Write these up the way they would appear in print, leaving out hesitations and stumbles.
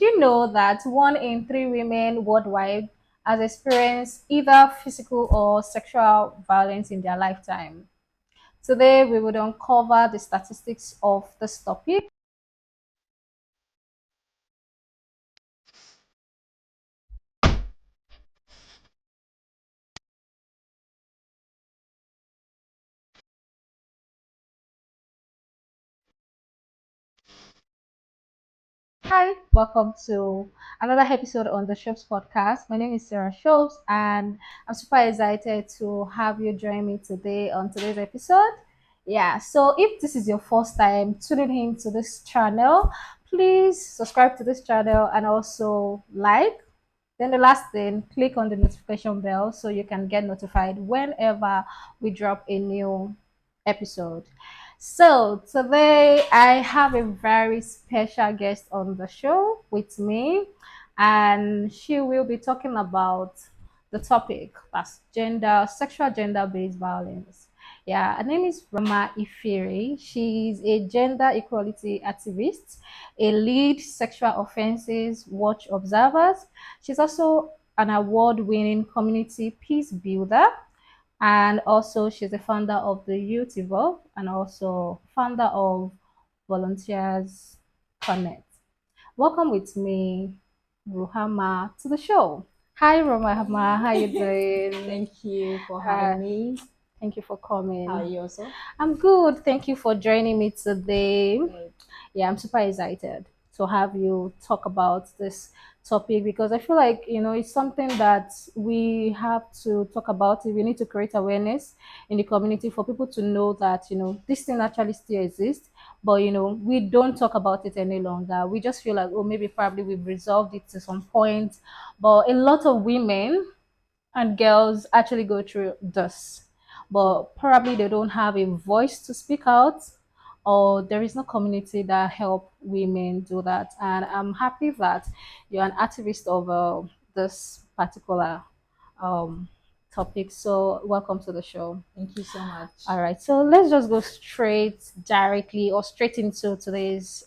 Do you know that 1 in 3 women worldwide has experienced either physical or sexual violence in their lifetime? Today, we will uncover the statistics of this topic. Hi, welcome to another episode on the Shops podcast. My name is Sarah Shops, and I'm super excited to have you join me today on today's episode. Yeah, so if this is your first time tuning in to this channel, please subscribe to this channel and also like. Then the last thing, click on the notification bell so you can get notified whenever we drop a new episode. So today I have a very special guest on the show with me, and she will be talking about the topic that's sexual gender-based violence. Yeah, her name is Rama Ifiri. She's a gender equality activist, a lead sexual offences watch observer. She's also an award-winning community peace builder, and also she's the founder of the Youth Evolve and also founder of Volunteers Connect. Welcome with me, Ruhama, to the show. Hi, Ruhama. How you doing? Thank you for Uh, having me. Thank you for How are coming. you also? I'm good. Thank you for joining me today. Good. Yeah, I'm super excited to have you talk about this topic because I feel like, it's something that we have to talk about. We need to create awareness in the community for people to know that, this thing actually still exists, but, we don't talk about it any longer. We just feel like, oh, maybe probably we've resolved it to some point. But a lot of women and girls actually go through this, but probably they don't have a voice to speak out, or there is no community that help women do that. And I'm happy that you're an activist of this particular um, topic. So welcome to the show. Thank you so much. All right, so let's just go straight directly or straight into today's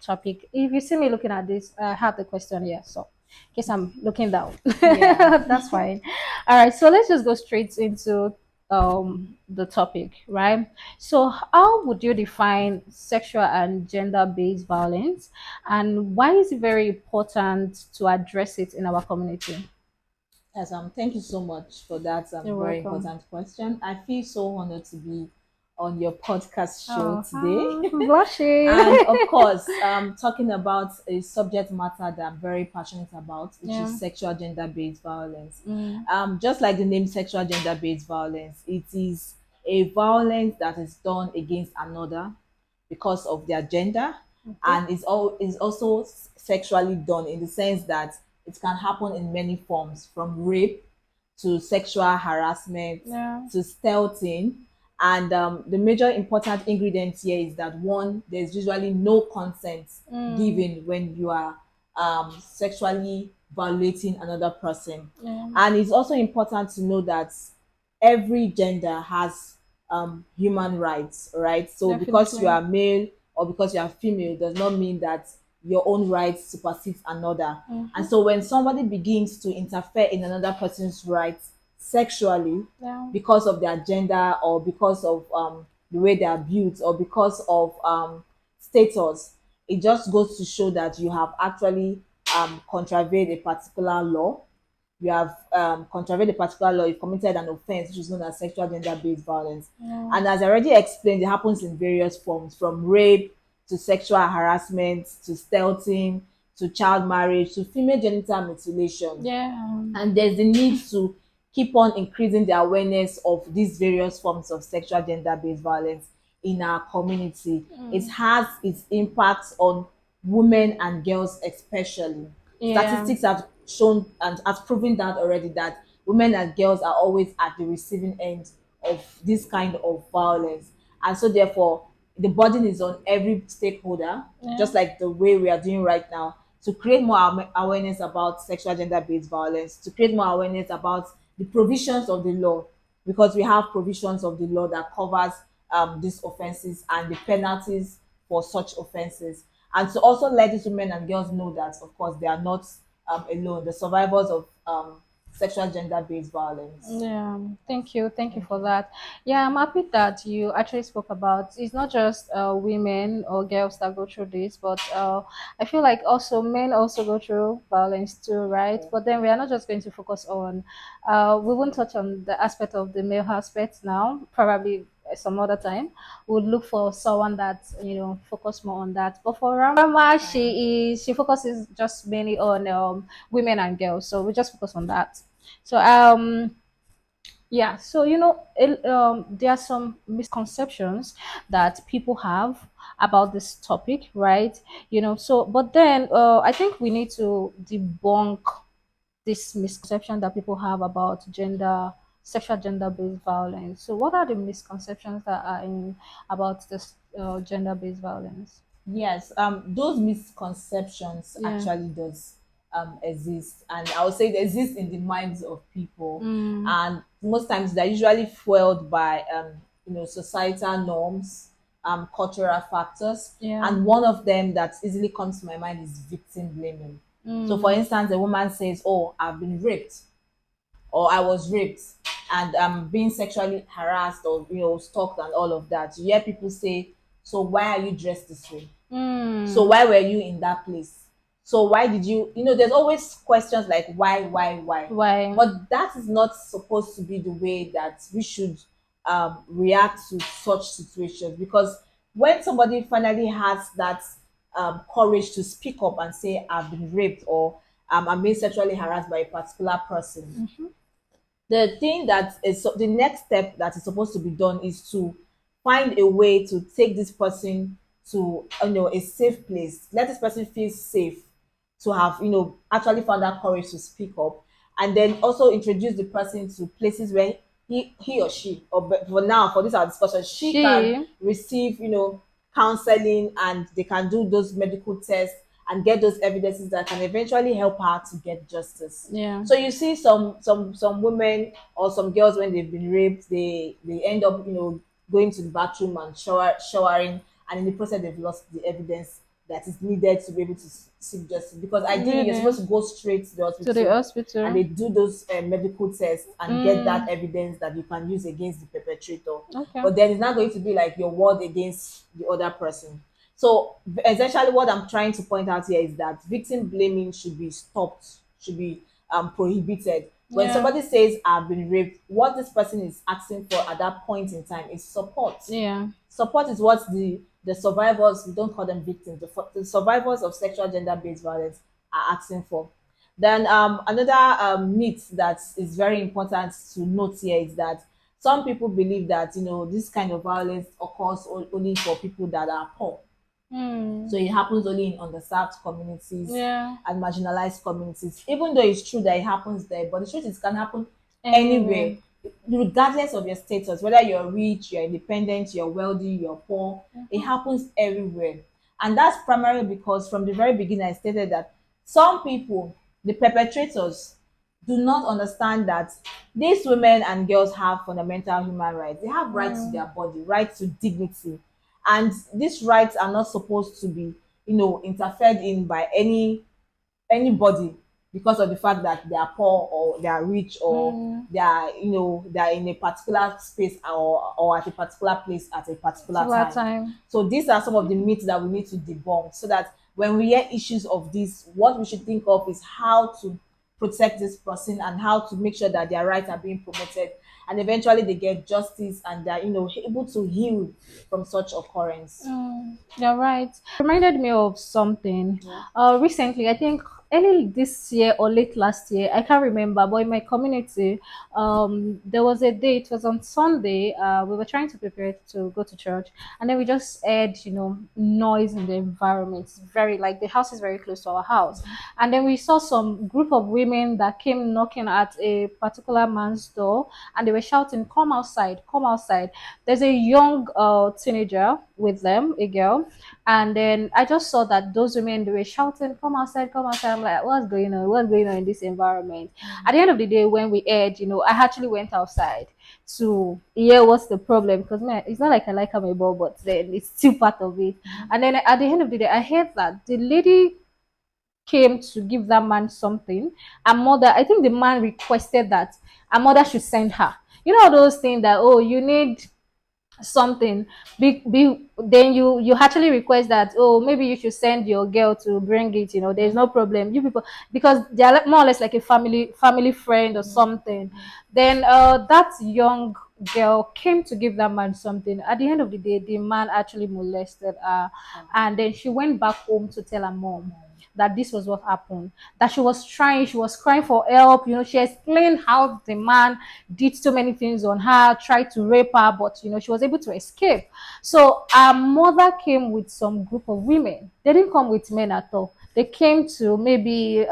topic. If you see me looking at this, I have the question here, so in case I'm looking down, Yeah. that's fine. All right, so let's just go straight into the topic, right? So, how would you define sexual and gender-based violence, and why is it very important to address it in our community? Yes, thank you so much for that You're very welcome. important question. I feel so honored to be on your podcast show Oh, today. I'm blushing. And of course, talking about a subject matter that I'm very passionate about, which is Yeah. sexual gender-based violence. Mm. Just like the name sexual gender-based violence, it is a violence that is done against another because of their gender, Okay. and is also sexually done in the sense that it can happen in many forms, from rape to sexual harassment Yeah. to stealthing. And the major important ingredient here is that, one, there's usually no consent Mm. given when you are sexually violating another person. Yeah. And it's also important to know that every gender has human rights, right? So because you Definitely. are male or because you are female does not mean that your own rights supersedes another. And Mm-hmm. so when somebody begins to interfere in another person's rights sexually Yeah. because of their gender, or because of the way they are built, or because of status, it just goes to show that you have actually contravened a particular law. You have contravened a particular law, you've committed an offense which is known as sexual gender-based violence. Yeah. And as I already explained, it happens in various forms, from rape to sexual harassment to stealthing to child marriage to female genital mutilation. Yeah. And there's the need to keep on increasing the awareness of these various forms of sexual gender-based violence in our community. It Mm. has its impacts on women and girls especially. Yeah. Statistics have shown and have proven that already, that women and girls are always at the receiving end of this kind of violence. And so therefore the burden is on every stakeholder, Yeah. just like the way we are doing right now, to create more awareness about sexual gender-based violence, to create more awareness about the provisions of the law, because we have provisions of the law that covers these offenses and the penalties for such offenses. and to also let these women and girls know that, of course, they are not alone. The survivors of sexual gender-based violence. Yeah, thank you. Thank you Thank for you. that. Yeah, I'm happy that you actually spoke about it's not just women or girls that go through this, but I feel like also men also go through violence too, right? Yeah. But then we are not just going to focus on, we won't touch on the aspect of the male aspect now, probably some other time. We'll look for someone that, focus more on that. But for Rama, Fine. she focuses just mainly on women and girls. So we just focus on that. So yeah, so there are some misconceptions that people have about this topic, right? So but then I think we need to debunk this misconception that people have about sexual gender-based violence. So what are the misconceptions that are in about this gender-based violence? Yes, those misconceptions Yeah. actually does exist, and I would say they exist in the minds of people, Mm, and most times they're usually fueled by societal norms, cultural factors, yeah. and one of them that easily comes to my mind is victim blaming. So, for Mm, instance, a woman says, "Oh, I've been raped," or I was raped and being sexually harassed or stalked and all of that. You hear people say, "So why are you dressed this way? So mm, why were you in that place? So why did you?" There's always questions like why? why? But that is not supposed to be the way that we should react to such situations, because when somebody finally has that courage to speak up and say, "I've been raped," or "I'm being sexually harassed by a particular person," the thing that is the next step that is supposed to be done is to find a way to take this person to a safe place, let this person feel safe to have actually found that courage to speak up, and then also introduce the person to places where he or she, or for now, for this our discussion, she can She, receive counseling, and they can do those medical tests and get those evidences that can eventually help her to get justice. yeah, So you see some women or some girls, when they've been raped, they end up going to the bathroom and showering, and in the process they've lost the evidence that is needed to be able to seek justice, because ideally you're really, supposed to go straight to the to the hospital and hospital. they do those medical tests and get that Mm, evidence that you can use against the perpetrator. okay. But then it's not going to be like your word against the other person. So essentially, what I'm trying to point out here is that victim blaming should be stopped, should be prohibited. When Yeah, somebody says, "I've been raped," what this person is asking for at that point in time is support. yeah, Support is what the survivors, we don't call them victims, the survivors of sexual gender-based violence are asking for. Then another myth that is very important to note here is that some people believe that this kind of violence occurs only for people that are poor. mm, So it happens only in underserved communities yeah, and marginalized communities. Even though it's true that it happens there, but the truth is it can happen anywhere, anyway. regardless of your status, whether you're rich, you're independent, you're wealthy, you're poor. It happens everywhere. And that's primarily because from the very beginning I stated that some people, the perpetrators, do not understand that these women and girls have fundamental human rights. They have rights to Mm, their body, rights to dignity, and these rights are not supposed to be interfered in by anybody because of the fact that they are poor or they are rich or mm, they are in a particular space or at a particular place at a particular particular time. time. So these are some of the myths that we need to debunk, so that when we hear issues of this, what we should think of is how to protect this person and how to make sure that their rights are being promoted, and eventually they get justice and they're able to heal from such occurrence. You're right. Reminded me of something. Yeah. Recently, I think early this year or late last year, I can't remember, but in my community, there was a day, it was on Sunday, we were trying to prepare to go to church, and then we just heard, noise in the environment. It's very, like, the house is very close to our house. And then we saw some group of women that came knocking at a particular man's door, and they were shouting, "Come outside, come outside." There's a young teenager. with them, a girl, and then I just saw that those women, they were shouting, "Come outside, come outside!" I'm like, "What's going on? What's going on in this environment?" At the end of the day, when we aired, I actually went outside to hear what's the problem, because man, it's not like I like amebo, but then it's still part of it. And then at the end of the day, I heard that the lady came to give that man something. A mother, I think the man requested that a mother should send her. All those things that, oh, you need something, then you actually request that, oh, maybe you should send your girl to bring it. There's no problem, you people, because they're like, more or less like a family friend or something. Then that young girl came to give that man something. At the end of the day, the man actually molested her, and then she went back home to tell her mom that this was what happened, that she was crying for help. She explained how the man did so many things on her, tried to rape her, but she was able to escape. So our mother came with some group of women. They didn't come with men at all. They came to maybe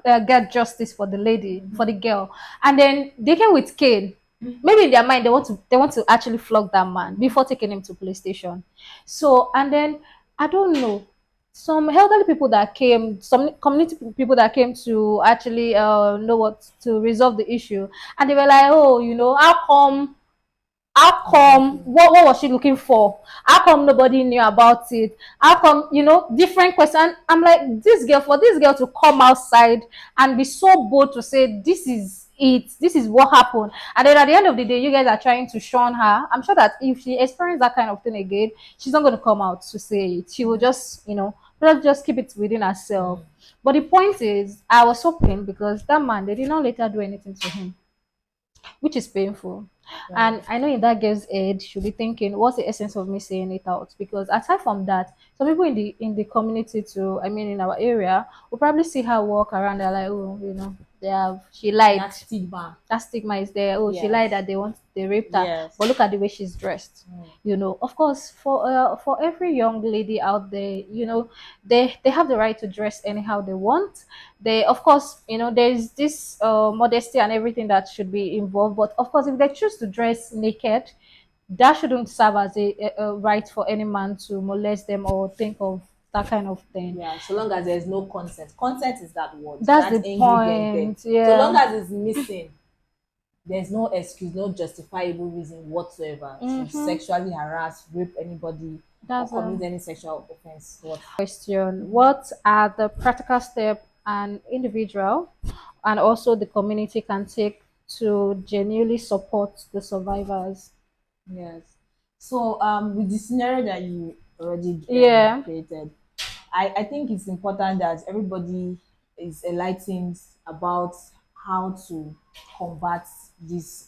get justice for the lady, for the girl, and then they came with cane. Maybe in their mind, they want to actually flog that man before taking him to police station. So, and then I don't know, some elderly people that came, some community people that came to actually know what to resolve the issue, and they were like, "Oh, how come what was she looking for? How come nobody knew about it? How come, different question?" I'm like, for this girl to come outside and be so bold to say this is it, this is what happened, and then at the end of the day, you guys are trying to shun her. I'm sure that if she experienced that kind of thing again, she's not going to come out to say it. She will just, just keep it within herself. But the point is, I was hoping, because that man, they did not later do anything to him, which is painful. And I know in that girl's head, she'll be thinking, what's the essence of me saying it out? Because aside from that, some people in the community too, I mean in our area, will probably see her walk around, they're like, oh, she lied. That stigma is there. Oh, she lied, Yes. that they raped her. Yes. But look at the way she's dressed. Of course, for every young lady out there, they have the right to dress anyhow they want. They, of course, there's this modesty and everything that should be involved. But of course, if they choose to dress naked, that shouldn't serve as a right for any man to molest them or think of that kind of thing. Yeah, so long as there's no consent. Consent is that word, That's that the ingredient there. point. So long Yeah. as it's missing, there's no excuse, no justifiable reason whatsoever to Mm-hmm. sexually harass, rape anybody, or That's a commit any sexual offense. What? question. What are the practical steps an individual and also the community can take to genuinely support the survivors? Yes. So, with the scenario that you already Yeah. created, I think it's important that everybody is enlightened about how to combat this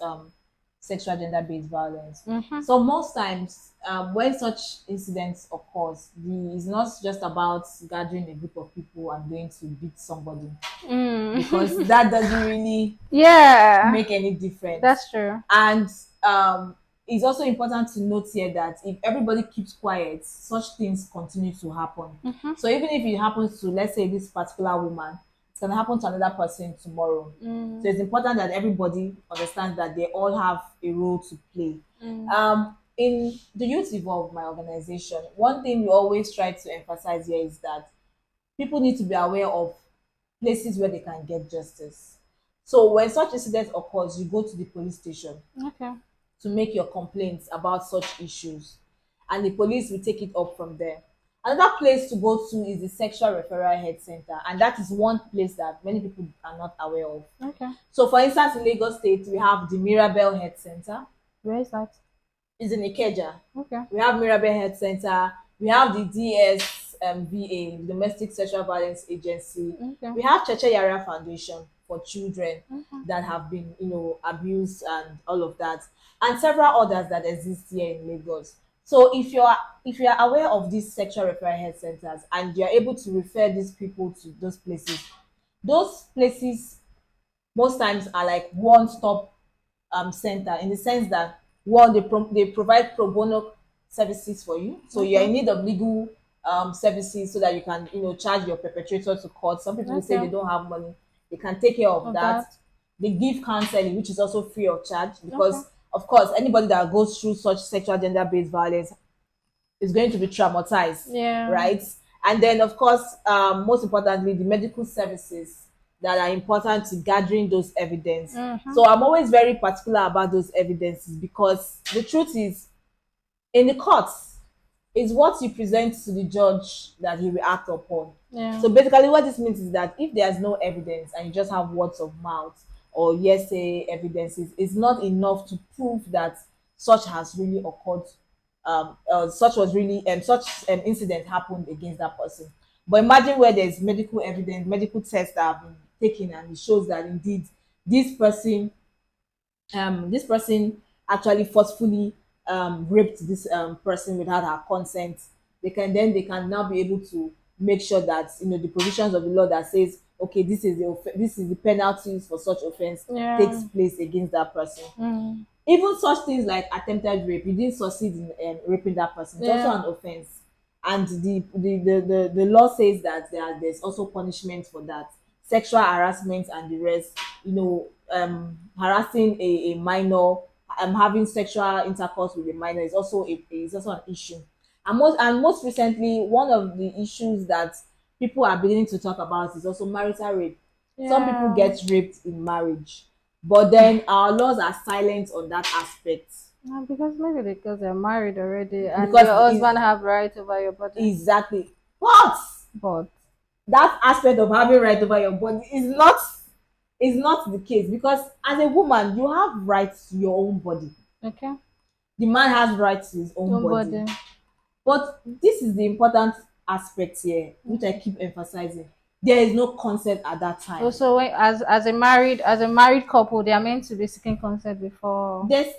sexual gender-based violence. Mm-hmm. So most times, when such incidents occurs, it's not just about gathering a group of people and going to beat somebody, because Mm. that doesn't really Yeah, make any difference. that's true. And it's also important to note here that if everybody keeps quiet, such things continue to happen. Mm-hmm. So even if it happens to, let's say, this particular woman, it's going to happen to another person tomorrow. So it's important that everybody understands that they all have a role to play. In the Youth Evolve, my organization, one thing we always try to emphasize here is that people need to be aware of places where they can get justice. So when such incident occurs, you go to the police station Okay. to make your complaints about such issues, and the police will take it up from there. Another place to go to is the Sexual Referral Health Center, and that is one place that many people are not aware of. Okay. So, for instance, in Lagos State, we have the Mirabel Health Center. Where is that? It's in Ikeja. Okay. We have Mirabel Health Center. We have the DSVA, Domestic Sexual Violence Agency. Okay. We have Cheche Yara Foundation for children that have been, abused and all of that, and several others that exist here in Lagos. So if you are aware of these sexual referral health centers and you're able to refer these people to those places most times are like one-stop center, in the sense that, one, they provide pro bono services for you. So you're in Okay. need of legal services so that you can charge your perpetrator to court. Some people will say they Okay. don't have money, they can take care of Of that. that. They give counseling, which is also free of charge, Okay. because of course, anybody that goes through such sexual gender-based violence is going to be traumatized, Yeah. right? And then, of course, most importantly, the medical services that are important to gathering those evidence. Mm-hmm. So I'm always very particular about those evidences, because the truth is, in the courts, it's what you present to the judge that he will act upon. Yeah. So basically, what this means is that if there's no evidence and you just have words of mouth or hearsay evidences, it's not enough to prove that such has really occurred, such was really such an incident happened against that person. But imagine where there's medical evidence, medical tests that have been taken, and it shows that indeed this person this person actually forcefully raped this person without her consent. They can now be able to make sure that the provisions of the law that says, okay, this is the penalties for such offense takes Yeah. place against that person. Mm. Even such things like attempted rape, you didn't succeed in raping that person, it's also Yeah. an offense. And the law says that there's also punishment for that. Sexual harassment and the rest, harassing a minor, having sexual intercourse with a minor is also an issue. And most recently, one of the issues that people are beginning to talk about is also marital rape. Some people Yeah. get raped in marriage, but then our laws are silent on that aspect, No, because maybe because they're married already and because your husband have right over your body. exactly. But But that aspect of having right over your body is not the case, because as a woman you have rights to your own body. okay. The man has rights to his own body. Nobody. But this is the important aspect here, which I keep emphasizing. There is no consent at that time. Also, when, as a married couple, they are meant to be seeking consent before. There's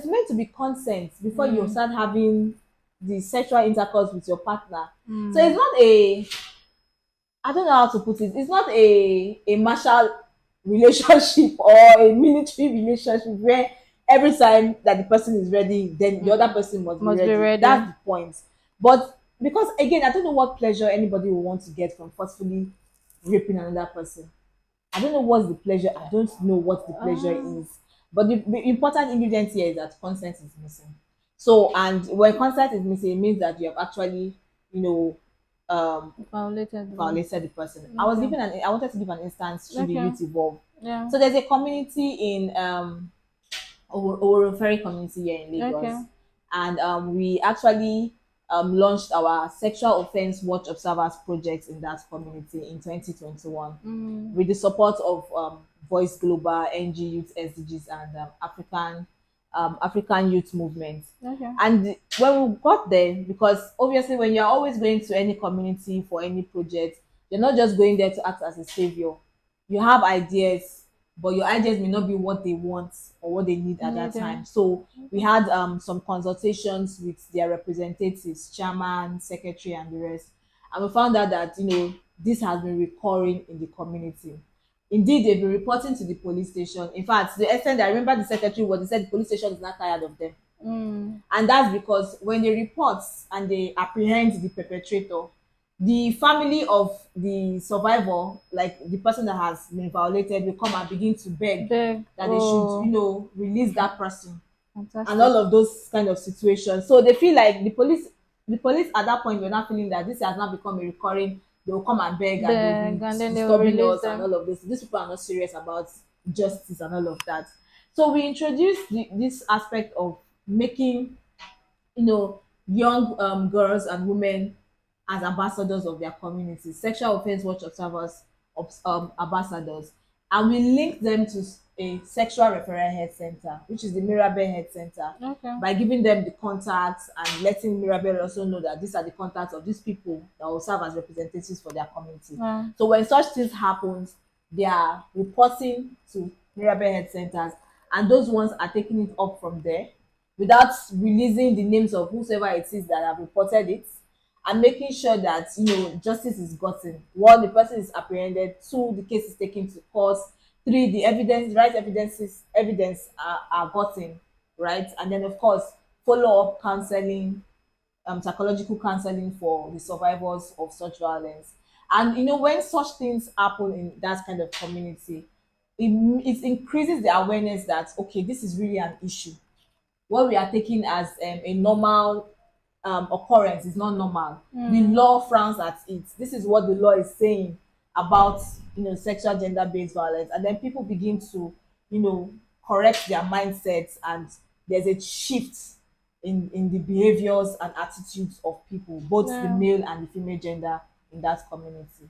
meant to be consent before you Mm. start having the sexual intercourse with your partner. So Mm. it's not a, I don't know how to put it. It's not a martial relationship or a military relationship where every time that the person is ready, then the other person must be Must be ready. ready. That's the point. But because again, I don't know what pleasure anybody will want to get from forcefully raping another person. I don't know what's the pleasure. I don't know what the pleasure Ah, is. But the important ingredient here is that consent is missing. So, and when consent is missing, it means that you have actually, you know, um, violated one. violated the person. Okay. I wanted to give an instance through the Okay. youth evolve. Yeah. So there's a community in Ferry community here in Okay. Lagos, and we actually launched our sexual offense watch observers project in that community in 2021 Mm. with the support of Voice Global, NG Youth SDGs, and African Youth Movement. Okay. And when we got there, because obviously when you're always going to any community for any project, you're not just going there to act as a savior. You have ideas, but your ideas may not be what they want or what they need at that Neither. time. So we had some consultations with their representatives, chairman, secretary, and the rest. And we found out that this has been recurring in the community. Indeed, they've been reporting to the police station. In fact, the extent I remember the secretary was, he said the police station is not tired of them. Mm. And that's because when they report and they apprehend the perpetrator, the family of the survivor, like the person that has been violated, will come and begin to beg Big. that they should, Oh, release that person, and fantastic. all of those kind of situations. So they feel like the police at that point were not feeling that this has now become a recurring. They will come and beg and they'll Big, be and then they will disturbing release us and them. all of this. These people are not serious about justice and all of that. So we introduced this aspect of making young girls and women as ambassadors of their communities, sexual offense watch observers, ambassadors, and we link them to a sexual referral health center, which is the Mirabel Health Center, Okay. by giving them the contacts and letting Mirabel also know that these are the contacts of these people that will serve as representatives for their community. Yeah. So when such things happens, they are reporting to Mirabel Health Centers, and those ones are taking it up from there without releasing the names of whosoever it is that have reported it, and making sure that justice is gotten. One, the person is apprehended. Two, the case is taken to court. Three, the evidence are gotten, right? And then of course follow up counseling, psychological counseling for the survivors of such violence. And when such things happen in that kind of community, it increases the awareness that okay, this is really an issue. what we are taking as a normal occurrence is not normal. The Mm. law frowns at it. This is what the law is saying about sexual gender-based violence, and then people begin to you know correct their mindsets, and there's a shift in the behaviors and attitudes of people, both the Yeah. male and the female gender in that community.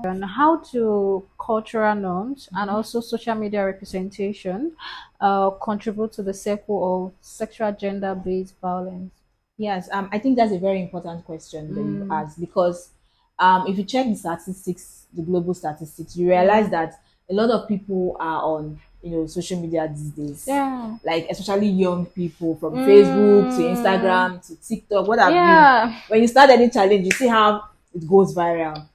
And how do cultural norms and also social media representation contribute to the circle of sexual gender-based violence? Yes, I think that's a very important question that you've Mm. asked, because if you check the statistics, the global statistics, you realize Yeah. that a lot of people are on social media these days, Yeah. like especially young people, from Facebook to Mm. Instagram to TikTok, what have you. Yeah. When you start any challenge, you see how it goes viral.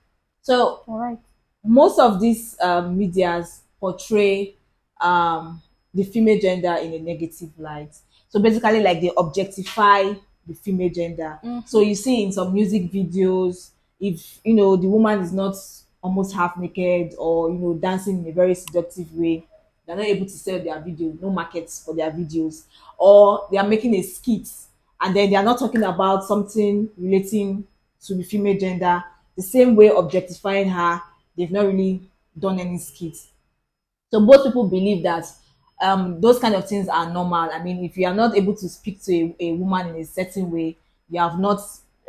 So All right. most of these medias portray the female gender in a negative light. So basically, like, they objectify the female gender. So Mm-hmm. you see in some music videos, if the woman is not almost half naked, or dancing in a very seductive way, they're not able to sell their video, no markets for their videos. Or they are making a skit, and then they are not talking about something relating to the female gender, the same way objectifying her, they've not really done any skits. So both people believe that those kind of things are normal. I mean, if you are not able to speak to a woman in a certain way, you have not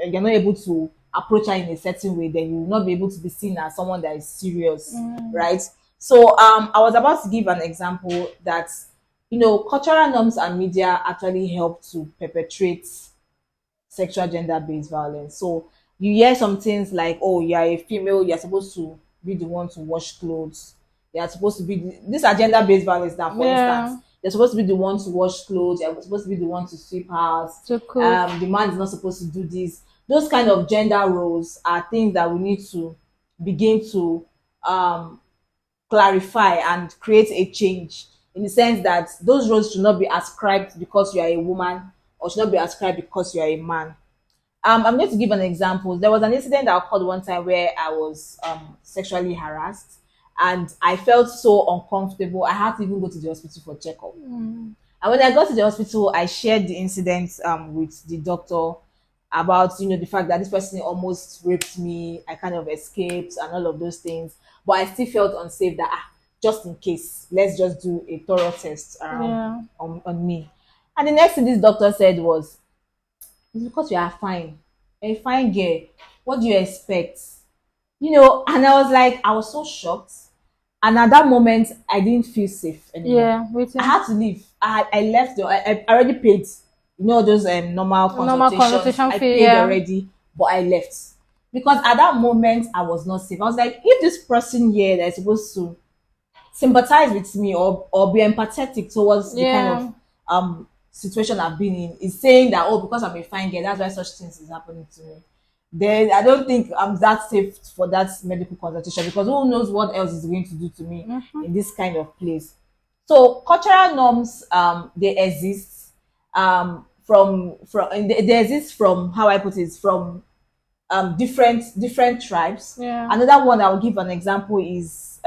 you're not able to approach her in a certain way, then you will not be able to be seen as someone that is serious, Mm. right? So I was about to give an example that cultural norms and media actually help to perpetrate sexual gender-based violence. So you hear some things like, "Oh, you are a female, you're supposed to be the one to wash clothes. You are supposed to be these are gender-based violence now, for instance. Yeah. You're supposed to be the one to wash clothes, you're supposed to be the one to sweep house, To cook. the man is not supposed to do this." Those kind of gender roles are things that we need to begin to um clarify and create a change, in the sense that those roles should not be ascribed because you are a woman, or should not be ascribed because you are a man. I'm going to give an example. There was an incident that occurred one time where I was sexually harassed, and I felt so uncomfortable. I had to even go to the hospital for checkup. Mm. And when I got to the hospital, I shared the incident with the doctor about the fact that this person almost raped me. I kind of escaped and all of those things, but I still felt unsafe. That just in case, let's just do a thorough test Yeah. on me. And the next thing this doctor said was, "It's because you are fine, a fine girl. What do you expect?" And I was like, I was so shocked. And at that moment, I didn't feel safe anymore. Yeah. I Waiting. had to leave. I left. I already paid. Those normal Normal consultations. consultation I fee. paid Yeah. already, but I left because at that moment I was not safe. I was like, if this person here that is supposed to sympathize with me, or be empathetic towards the kind of Yeah. situation I've been in, is saying that, "Oh, because I'm a fine girl, that's why such things is happening to me," then I don't think I'm that safe for that medical consultation, because who knows what else is going to do to me Mm-hmm. in this kind of place. So cultural norms, they exist they exist from, how I put it, from different tribes. Yeah. Another one I'll give an example is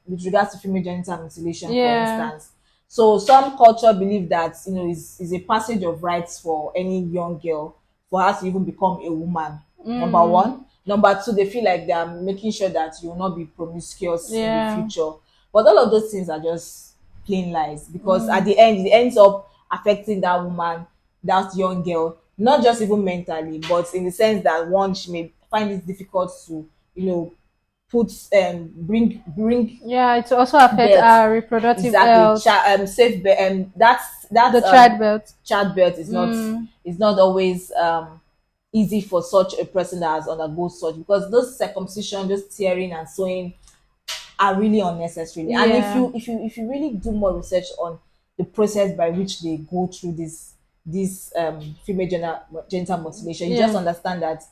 with regards to female genital mutilation, for Yeah. instance. So some culture believe that is a passage of rights for any young girl for her to even become a woman. Number Mm. one. Number two, they feel like they are making sure that you will not be promiscuous in the Yeah. future. But all of those things are just plain lies, because at Mm. the end, it ends up affecting that woman, that young girl, not just even mentally, but in the sense that, one, she may find it difficult to, put bring Yeah. It also affect birth. our reproductive Exactly. health. Safe birth, that's The childbirth. childbirth is not Mm. always easy for such a person that has undergone such, because those circumcision, just tearing and sewing, are really unnecessary. And Yeah. if you really do more research on the process by which they go through this female genital mutilation, you just Yeah. understand that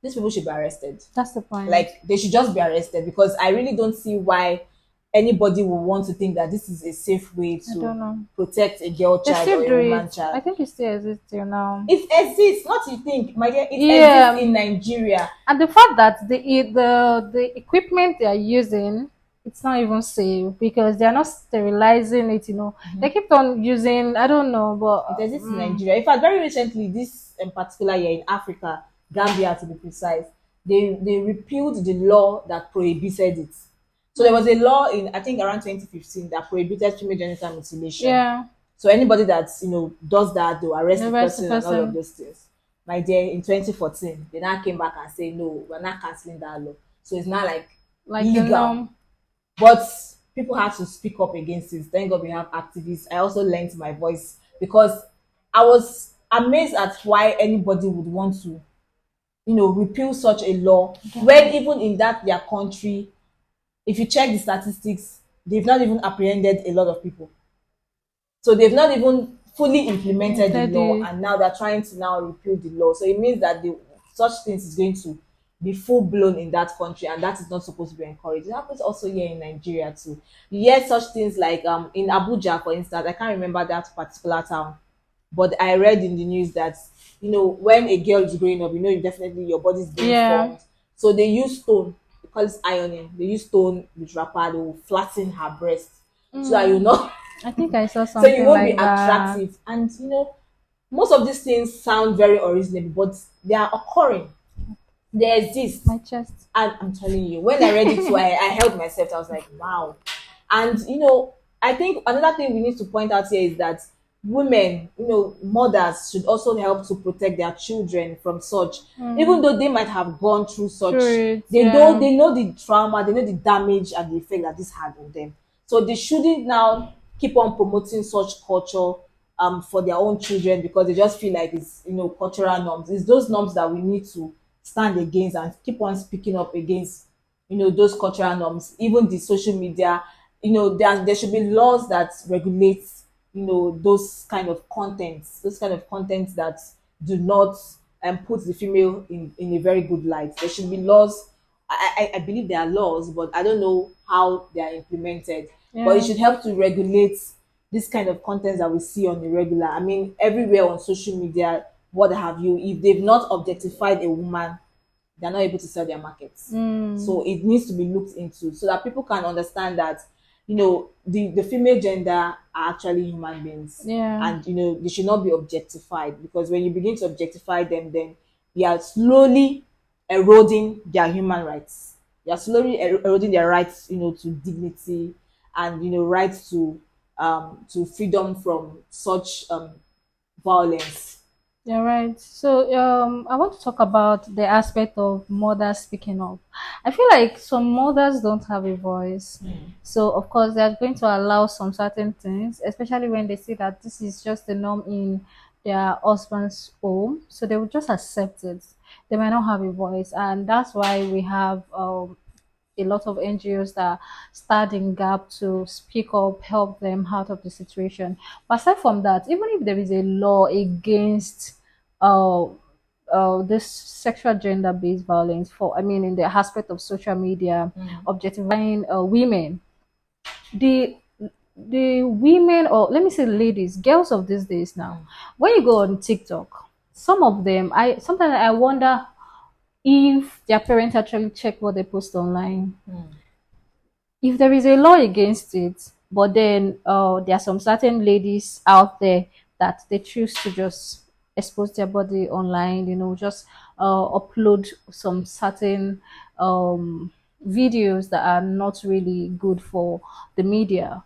these people should be arrested. That's the point. Like, they should just be arrested, because I really don't see why anybody will want to think that this is a safe way I to don't know. protect a girl They child still or do a it. woman child. I think it still exists till now. It exists, not you think, my dear. It Yeah. exists in Nigeria. And the fact that the equipment they are using it's not even safe because they're not sterilizing it. They keep on using, I don't know, but It exists in Nigeria. In fact, very recently, this particular year in Africa, Gambia to be precise, they repealed the law that prohibited it. So there was a law in, I think, around 2015 that prohibited female genital mutilation. yeah, So anybody that does that, they'll arrest the the rest person and all of person. those things. My dear, in 2014, they now came back and say no, we're not canceling that law. So it's not like Like the legal, norm. but people had to speak up against it. Thank God we have activists. I also lent my voice because I was amazed at why anybody would want to, repeal such a law when even in that their country, if you check the statistics, they've not even apprehended a lot of people. So they've not even fully implemented the law, Teddy. and now they're trying to now repeal the law. So it means that such things is going to be full blown in that country, and that is not supposed to be encouraged. It happens also here in Nigeria too. You hear such things like in Abuja, for instance. I can't remember that particular town, but I read in the news that when a girl is growing up, definitely your body is being Yeah. formed. So they use stone. They call it ironing. They use stone with wrapper. They will flatten her breast so that you Mm, know I think I saw so you something won't be like that. attractive. And most of these things sound very unreasonable, but they are occurring. They exist. My chest. And I'm telling you, when I read it too, I held myself. I was like, wow. And I think another thing we need to point out here is that women, mothers should also help to protect their children from such. Even Mm, though they might have gone through such, through it, they know yeah. they know the trauma, they know the damage and the effect that this had on them. So they shouldn't now keep on promoting such culture for their own children because they just feel like it's cultural norms. It's those norms that we need to stand against and keep on speaking up against those cultural norms. Even the social media, there should be laws that regulate those kind of contents that do not put the female in a very good light. There should be laws. I believe there are laws, but I don't know how they are implemented. But it Yeah. should help to regulate this kind of content that we see on the regular. I mean, everywhere on social media, what have you, if they've not objectified a woman, they're not able to sell their markets. Mm, So it needs to be looked into so that people can understand that, the female gender are actually human beings, yeah. and they should not be objectified, because when you begin to objectify them, then you are slowly eroding their human rights. You are slowly eroding their rights, to dignity, and rights to freedom from such violence. You're right. So, I want to talk about the aspect of mothers speaking up. I feel like some mothers don't have a voice. So, of course, they're going to allow some certain things, especially when they see that this is just the norm in their husband's home. So, they will just accept it. They might not have a voice. And that's why we have a lot of NGOs that stand in gap to speak up, help them out of the situation. But aside from that, even if there is a law against uh, this sexual gender-based violence, for I mean, in the aspect of social media, objectifying women, the the women, or let me say ladies, girls of these days now, when you go on TikTok, some of them, I sometimes I wonder if their parents actually check what they post online. If there is a law against it, but then there are some certain ladies out there that they choose to just expose their body online, just upload some certain videos that are not really good for the media.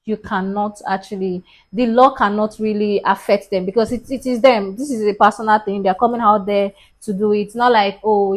You cannot actually, the law cannot really affect them because it is them. This is a personal thing. They're coming out there to do it. It's not like, oh,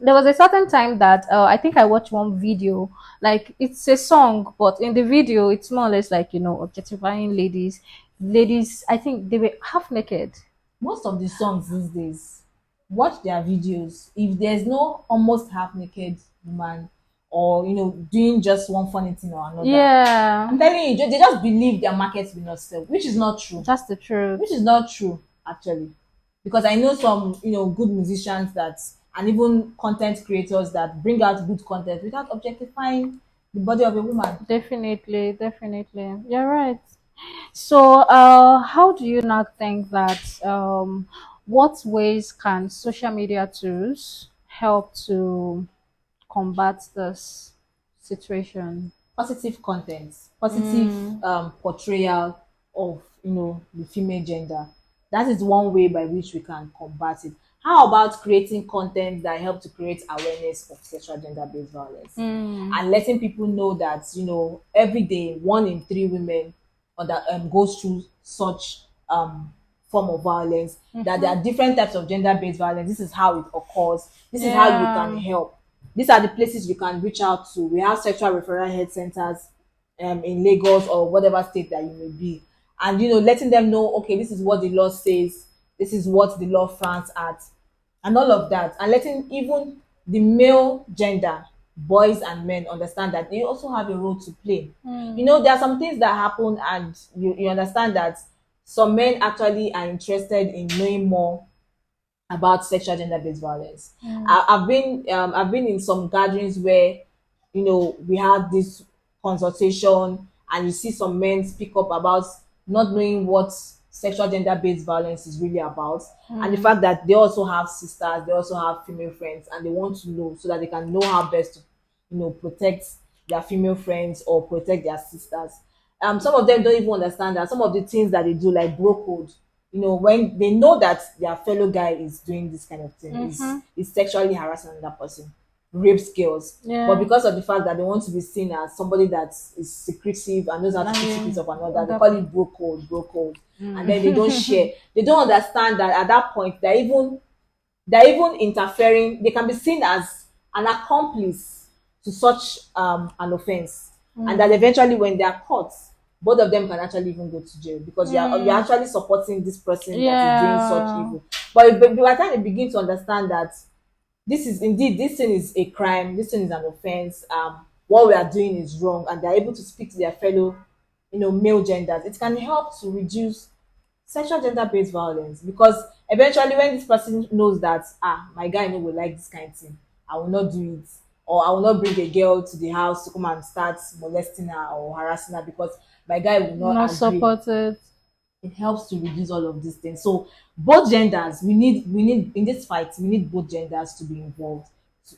there was a certain time that I think I watched one video, like it's a song, but in the video, it's more or less like, objectifying ladies. Ladies, I think they were half naked. Most of the songs these days, watch their videos. If there's no almost half naked woman, or doing just one funny thing or another, Yeah, I'm telling you, they just believe their market will not sell, which is not true. that's the truth. Which is not true, actually, because I know some good musicians that, and even content creators that bring out good content without objectifying the body of a woman. Definitely, definitely. You're right. So, how do you not think that what ways can social media tools help to combat this? situation. Positive content, positive Mm. portrayal of the female gender. That is one way by which we can combat it. How about creating content that help to create awareness of sexual gender-based violence Mm. and letting people know that every day 1 in 3 women goes through such form of violence, that there Mm-hmm. are different types of gender-based violence. This is how it occurs. This is how you can Yeah. help. These are the places you can reach out to. We have sexual referral health centers in Lagos or whatever state that you may be. And letting them know, okay, this is what the law says, this is what the law frowns at, and all of that. And letting even the male gender, boys and men, understand that they also have a role to play. Mm. There are some things that happen, and you understand that some men actually are interested in knowing more about sexual gender-based violence. Mm. I've been in some gatherings where we have this consultation, and you see some men speak up about not knowing what sexual gender-based violence is really about, and the Mm. fact that they also have sisters, they also have female friends, and they want to know so that they can know how best to protect their female friends or protect their sisters. Some of them don't even understand that some of the things that they do, like bro code, when they know that their fellow guy is doing this kind of thing, Mm-hmm. is sexually harassing another person, rapes girls, but Yeah. because of the fact that they want to be seen as somebody that is secretive and knows how to keep secrets I of another, they that. call it bro code, and then they don't Mm. share. They don't understand that at that point they're even interfering. They can be seen as an accomplice to such an offense, and that Mm. eventually when they are caught, both of them can actually even go to jail, because you're Mm. actually supporting this person that is doing such Yeah. evil. But by the time they begin to understand that this thing is a crime, this thing is an offense, what we are doing is wrong, and they're able to speak to their fellow male genders, it can help to reduce sexual gender-based violence. Because eventually when this person knows that, my guy no will like this kind of thing, I will not do it, or I will not bring a girl to the house to come and start molesting her or harassing her, because my guy will not Not agree. supported. It helps to reduce all of these things. So both genders, we need in this fight, we need both genders to be involved,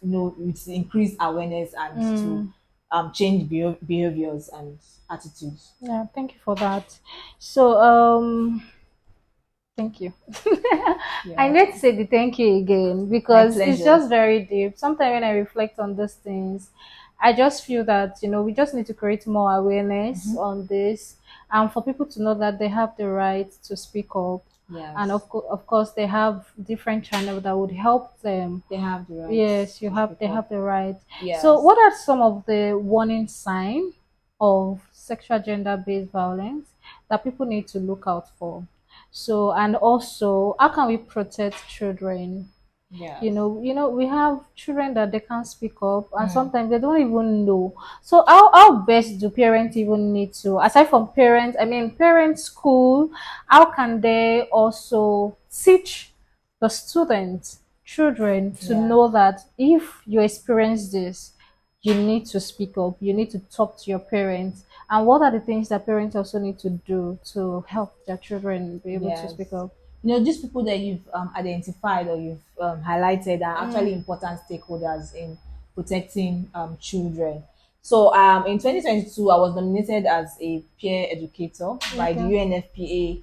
with increased awareness and to Mm. change behaviors and attitudes. Yeah. Thank you for that. So thank you. You're I need to welcome. say the thank you again My because it's pleasure. just very deep. Sometimes when I reflect on these things, I just feel that we just need to create more awareness on this, and for people to know that they have the right to speak up, and Yes, of course they have different channels that would help them. they have the rights Yes, to they speak up. have the right. So, Yes. what are some of the warning signs of sexual gender based violence that people need to look out for? So, and also, how can we protect children? Yes. We have children that they can't speak up, and Mm. sometimes they don't even know. So, how best do parents even need to, aside from parents, I mean, parents, school, how can they also teach the students, children, to Yeah. know that if you experience this, you need to speak up, you need to talk to your parents, and what are the things that parents also need to do to help their children be able to Yes. speak up? These people that you've identified or you've highlighted are actually important stakeholders in protecting children. So in 2022, I was nominated as a peer educator by the Okay. UNFPA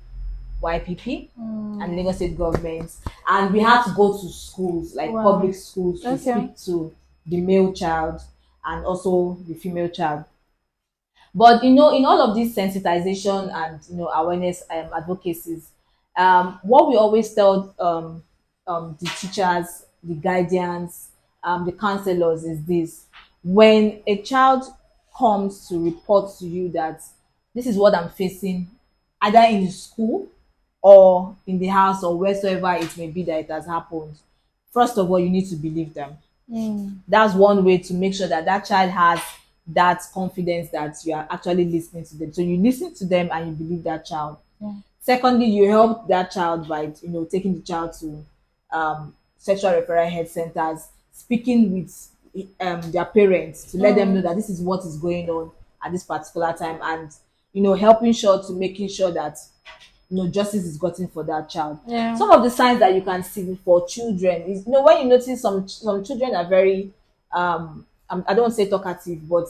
YPP and Mm. Lagos State government, and we had to go to schools, like Wow. public schools, to Okay. speak to the male child and also the female child. But in all of this sensitization and awareness advocacies, what we always tell the teachers, the guardians, the counselors is this: when a child comes to report to you that this is what I'm facing, either in the school or in the house or wheresoever it may be that it has happened, first of all, you need to believe them. Mm. That's one way to make sure that that child has that confidence that you are actually listening to them. So you listen to them and you believe that child. Yeah. Secondly, you help that child by taking the child to sexual referral health centers, speaking with their parents to let them know Mm. that this is what is going on at this particular time, and helping sure to making sure that justice is gotten for that child. Yeah. Some of the signs that you can see for children is when you notice some children are very I don't want to say talkative, but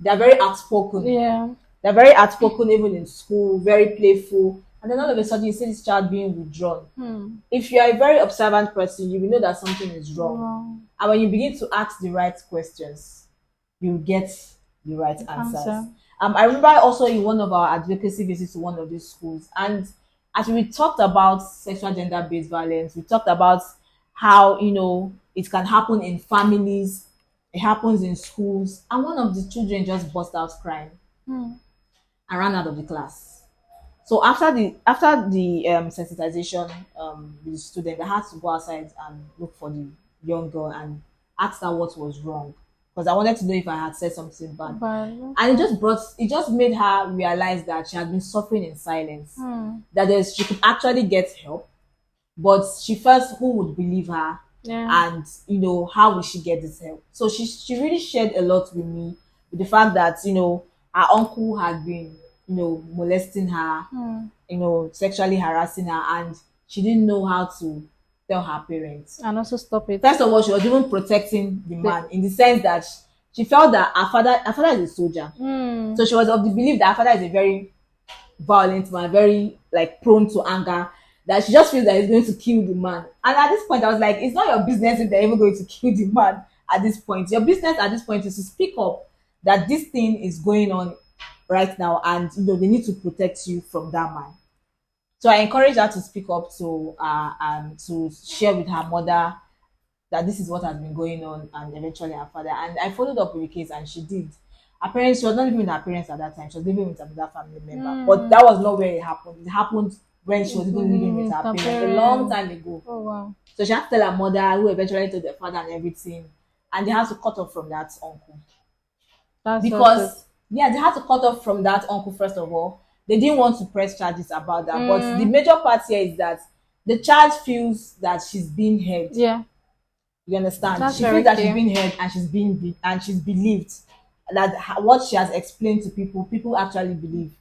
they're very outspoken. Yeah. They're very outspoken even in school, very playful. And then all of a sudden you see this child being withdrawn. Hmm. If you are a very observant person, you will know that something is wrong. Wow. And when you begin to ask the right questions, you get the right answers. Answer. I remember also in one of our advocacy visits to one of these schools, and as we talked about sexual gender-based violence, we talked about how it can happen in families, it happens in schools, and one of the children just burst out crying Hmm. and ran out of the class. So after the sensitization with the student, I had to go outside and look for the young girl and ask her what was wrong, because I wanted to know if I had said something bad. But And it just made her realize that she had been suffering in silence. hmm. That she could actually get help, but she first who would believe her, Yeah. and how will she get this help? So she really shared a lot with me, with the fact that her uncle had been molesting her, Hmm. sexually harassing her, and she didn't know how to tell her parents. And also stop it. First of all, she was even protecting the The- man, in the sense that she felt that her father is a soldier. Hmm. So she was of the belief that her father is a very violent man, very like prone to anger, that she just feels that he's going to kill the man. And at this point, I was like, it's not your business if they're even going to kill the man at this point. Your business at this point is to speak up that this thing is going on right now, and they need to protect you from that man. So I encouraged her to speak up, to share with her mother that this is what has been going on, and eventually her father. And I followed up with the case, and she did. Her parents, she was not living with her parents at that time. She was living with another family member. But that was not where it happened. It happened when she was even living with her Her parents a long time ago. Oh wow. So she had to tell her mother, who eventually told the father and everything. And they had to cut off from that uncle. That's so good. Because, yeah, they had to cut off from that uncle, first of all. They didn't want to press charges about that. But the major part here is that the child feels that she's being heard. Yeah. You understand? That's She very feels that clear. she's being heard, and she's believed, that what she has explained to people actually believe.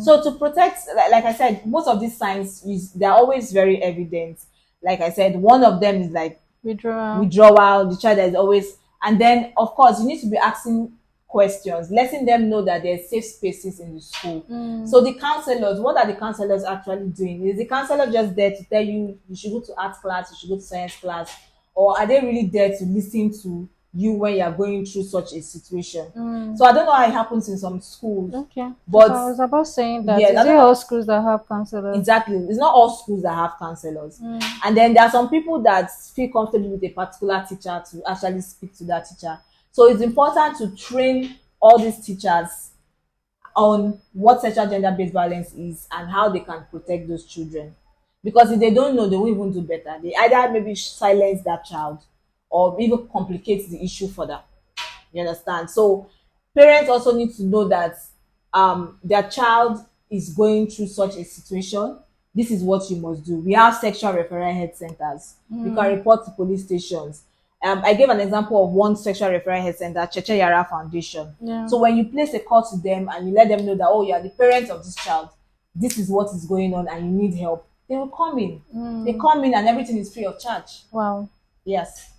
So to protect, like I said, most of these signs they're always very evident. Like I said, one of them is like Withdrawal. withdrawal. The child is always, and then of course you need to be asking questions, letting them know that there's safe spaces in the school. So the counselors, what are the counselors actually doing? Is the counselor just there to tell you should go to art class, you should go to science class, or are they really there to listen to you when you are going through such a situation? So I don't know how it happens in some schools, Okay. but So I was about saying that yeah, is I it don't all know. schools that have counselors? Exactly. It's not all schools that have counselors. And then there are some people that feel comfortable with a particular teacher to actually speak to that teacher. So it's important to train all these teachers on what sexual gender-based violence is and how they can protect those children. Because if they don't know, they won't even do better. They either maybe silence that child or even complicate the issue further. You understand? So parents also need to know that their child is going through such a situation. This is what you must do. We have sexual referral health centers. You can report to police stations. I gave an example of one sexual referral health center, Cheche Yara Foundation. Yeah. So when you place a call to them and you let them know that, oh, you are the parent of this child, this is what is going on and you need help, they will come in. They come in and everything is free of charge. Wow. Yes.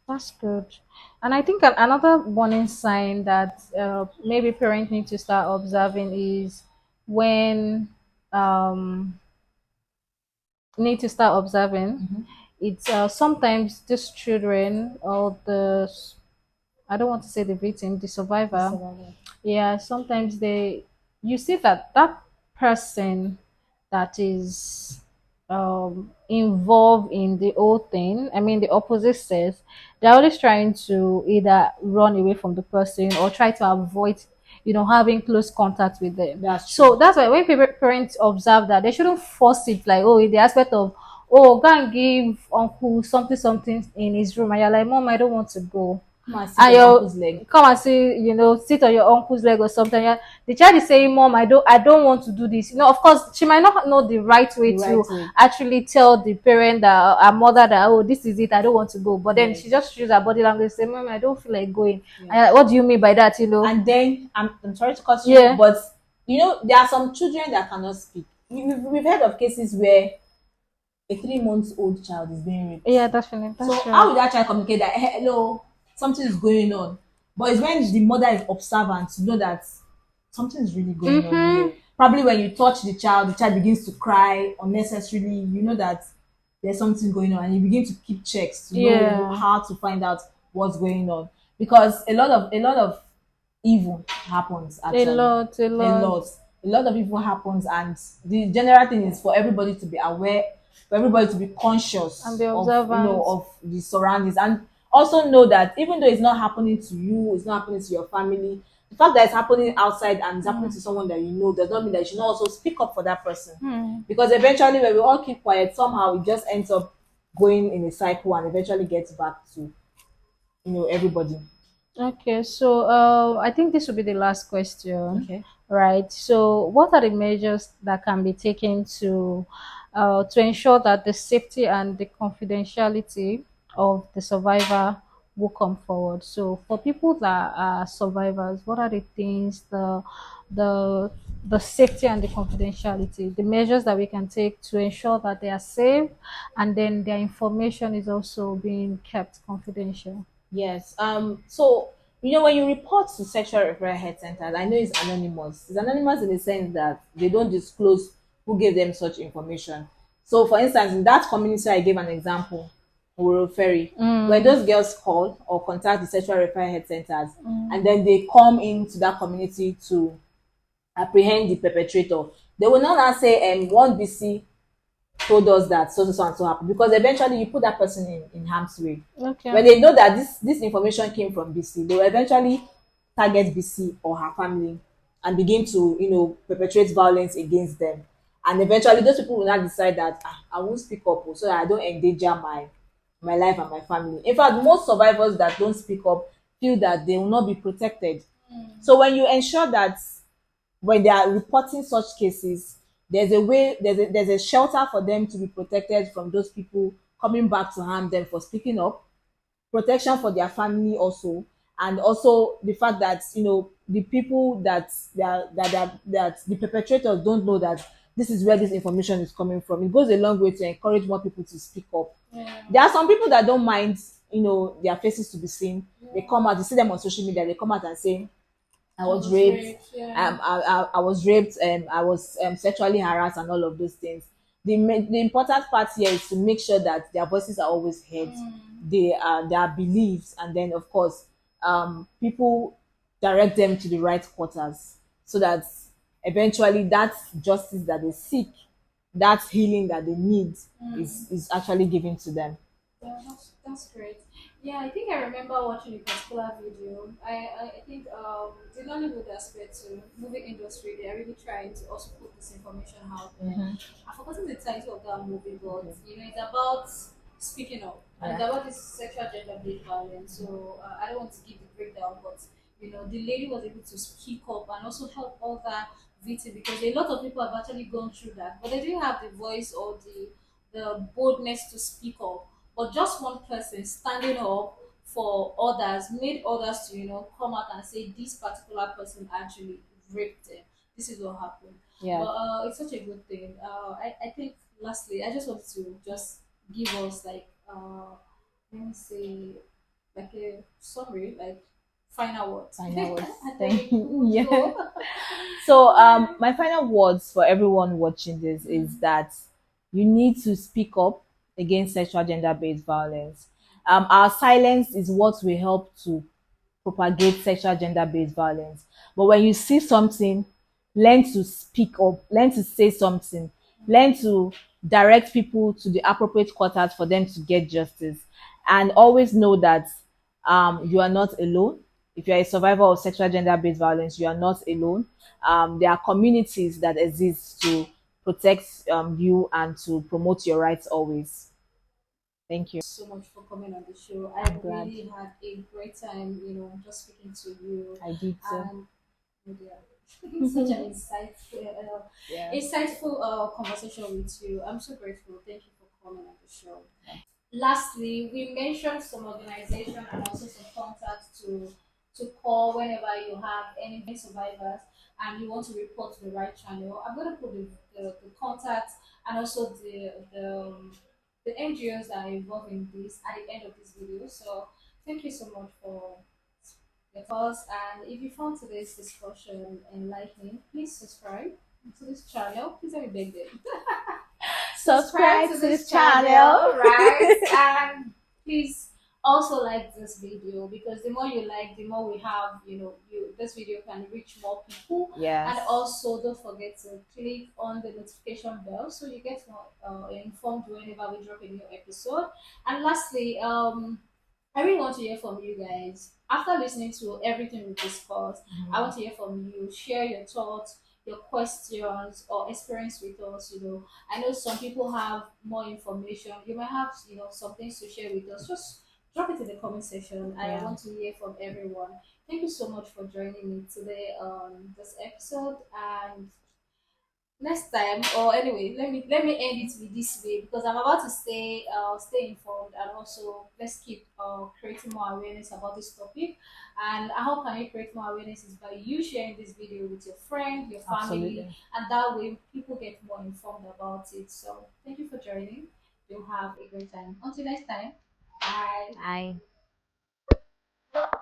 That's good. And I think another warning sign that maybe parents need to start observing is when um, need to start observing. It's sometimes these children or I don't want to say the victim, the survivor. Yeah, sometimes you see that person that is involved in the whole thing, I mean the opposite sex, they're always trying to either run away from the person or try to avoid having close contact with them. That's So true. that's why when parents observe that, they shouldn't force it, like, oh, in the aspect of, oh, go and give uncle something something in his room, and you're like, mom, I don't want to go. Come and sit And on you uncle's leg. come and see, sit on your uncle's leg or something. Yeah, the child is saying, mom, I don't want to do this. Of course she might not know the right way The to right way. actually tell the parent, that her mother, that, oh, this is it, I don't want to go. But then Yes. she just use her body language, say, mom, I don't feel like going. Yes. And you're like, what do you mean by that? And then I'm sorry to cut you, Yeah. but there are some children that cannot speak. We've heard of cases where a 3 months old child is being raped. Yeah, definitely, So that's how true. will that child communicate that, hello, something is going on? But it's when the mother is observant to know that something is really going on. Mm-hmm. Probably when you touch the child begins to cry unnecessarily. You know that there's something going on, and you begin to keep checks to know Yeah. how to find out what's going on. Because a lot of evil happens A actually. lot, a A lot. lot. A lot of evil happens, and the general thing is for everybody to be aware, for everybody to be And conscious be of observant. of the surroundings, and also know that even though it's not happening to you, it's not happening to your family, the fact that it's happening outside and it's happening to someone that you know does not mean that you should not also speak up for that person. Hmm. Because eventually when we all keep quiet, somehow it just ends up going in a cycle and eventually gets back to everybody. Okay, so I think this will be the last question, Okay. right? So, what are the measures that can be taken to ensure that the safety and the confidentiality of the survivor will come forward? So, for people that are survivors, what are the things, the the safety and the confidentiality, the measures that we can take to ensure that they are safe, and then their information is also being kept confidential? Yes. So when you report to sexual referral health centers, I know it's anonymous. It's anonymous in the sense that they don't disclose who gave them such information. So, for instance, in that community, I gave an example, Rural Ferry, when Mm, those girls call or contact the sexual referral health centers, and then they come into that community to apprehend the perpetrator, they will not now say, one BC told us that so and so happened, because eventually you put that person in harm's way. okay. When they know that this information came from BC, they will eventually target BC or her family and begin to perpetrate violence against them. And eventually those people will not decide that, I won't speak up, so that I don't endanger my life and my family. In fact, most survivors that don't speak up feel that they will not be protected. So when you ensure that when they are reporting such cases, there's a way, there's a shelter for them to be protected from those people coming back to harm them for speaking up, protection for their family also, and also the fact that the people that that the perpetrators don't know that this is where this information is coming from. It goes a long way to encourage more people to speak up. There are some people that don't mind their faces to be seen. They come out, you see them on social media, they come out and say, I I was was raped. raped. Yeah. I was raped. I was sexually harassed, and all of those things. The important part here is to make sure that their voices are always heard. Their beliefs, and then of course, people direct them to the right quarters, so that eventually that justice that they seek, that healing that they need, is actually given to them. Yeah, that's great. Yeah, I think I remember watching a particular video. I think the Nollywood aspect to movie industry, they are really trying to also put this information out there. I've forgotten the title of that movie, but it's about speaking up and it's Yeah. about this sexual gender based violence. So I don't want to give the breakdown, but the lady was able to speak up and also help other victims, because a lot of people have actually gone through that, but they didn't have the voice or the boldness to speak up. But just one person standing up for others made others to come out and say this particular person actually raped them. This is what happened. Yeah. But it's such a good thing. I think lastly, I just want to just give us like let me say like a summary, like final words. Final words. And then Thank we you. would Yeah. go. So, my final words for everyone watching this is that you need to speak up against sexual gender based violence. Our silence is what will help to propagate sexual gender based violence. But when you see something, learn to speak up, learn to say something, learn to direct people to the appropriate quarters for them to get justice. And always know that you are not alone. If you're a survivor of sexual gender based violence, you are not alone. There are communities that exist to protect you and to promote your rights always. Thank you. So much for coming on the show. I I'm glad. really had a great time, just speaking to you. I did so. And yeah, such an Yeah. insightful conversation with you. I'm so grateful. Thank you for coming on the show. Lastly, we mentioned some organization and also some contacts to call whenever you have any survivors and you want to report to the right channel. I'm going to put the contacts and also the NGOs that are involved in this at the end of this video. So thank you so much for Us. And if you found today's discussion enlightening, please subscribe to this channel. Please let me beg them. Subscribe Subscribe to to the this channel. channel, right? And please also like this video, because the more you like, the more we have, this video can reach more people. And Yes. also don't forget to click on the notification bell so you get more informed whenever we drop a new episode. And lastly, I really want to hear from you guys. After listening to everything we discussed, I want to hear from you. Share your thoughts, your questions, or experience with us. I know some people have more information. You might have, some things to share with us. Just drop it in the comment section. I Yeah. want to hear from everyone. Thank you so much for joining me today on this episode. And next time, or anyway, let me end it with this way, because I'm about to stay informed, and also let's keep creating more awareness about this topic. And how can you create more awareness is by you sharing this video with your friend, your family, Absolutely. and that way people get more informed about it. So thank you for joining. You'll have a great time. Until next time. Bye. Bye.